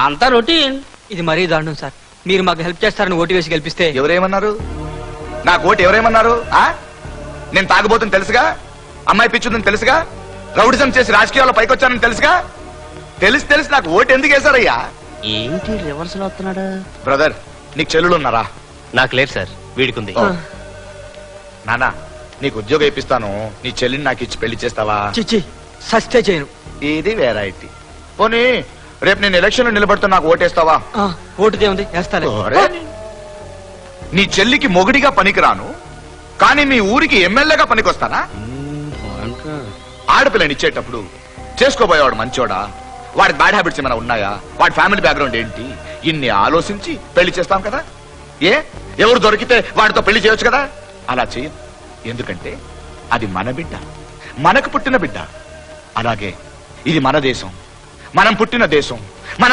అంతా రొటీన్. ఇది మరీ దారుణం సార్. మీరు మాకు హెల్ప్ చేస్తారని ఓటు వేసి గెలిపిస్తే ఎవరేమన్నారు? నాకు ఓటు ఎవరేమన్నారు? నేను తాగబోతుంది తెలుసుగా, అమ్మాయి పిచ్చుందని తెలుసుగా, రౌడిజం చేసి రాజకీయాల్లో పైకొచ్చానని తెలుసుగా. తెలిసి నాకు ఓటు ఎందుకు వేశారయ్యా? ఏంటి రివర్స్ లో వస్తున్నాడు? బ్రదర్, నీకు చెల్లులు ఉన్నారా? నాకు లేదు సార్, వీడికుంది. నానా, నీకు ఉద్యోగం ఇప్పిస్తాను, నీ చెల్లిని నాకు ఇచ్చి పెళ్లి చేస్తావా? చిచ్చి సస్తే చేయను. ఇది వెరైటీ. పోనీ రేపు నేను ఎలక్షన్ లో నిలబడుతూ నాకు ఓటేస్తావా? ఓటుదే ఉంది, వేస్తాను. నీ చెల్లికి మొగుడిగా పనికిరాను, కానీ మీ ఊరికి ఎమ్మెల్యేగా పనికొస్తానా? ఆడపిల్లని ఇచ్చేటప్పుడు చేసుకోబోయేవాడు మంచోడా, వాడి బ్యాడ్ హ్యాబిట్స్ ఏమైనా ఉన్నాయా, వాడి ఫ్యామిలీ బ్యాక్గ్రౌండ్ ఏంటి, ఇన్ని ఆలోచించి పెళ్లి చేస్తాం కదా. ఎవరు దొరికితే వాడితో పెళ్లి చేయొచ్చు కదా. అలా చేయదు, ఎందుకంటే అది మన బిడ్డ, మనకు పుట్టిన బిడ్డ. అలాగే ఇది మన దేశం, మనం పుట్టిన దేశం, మనం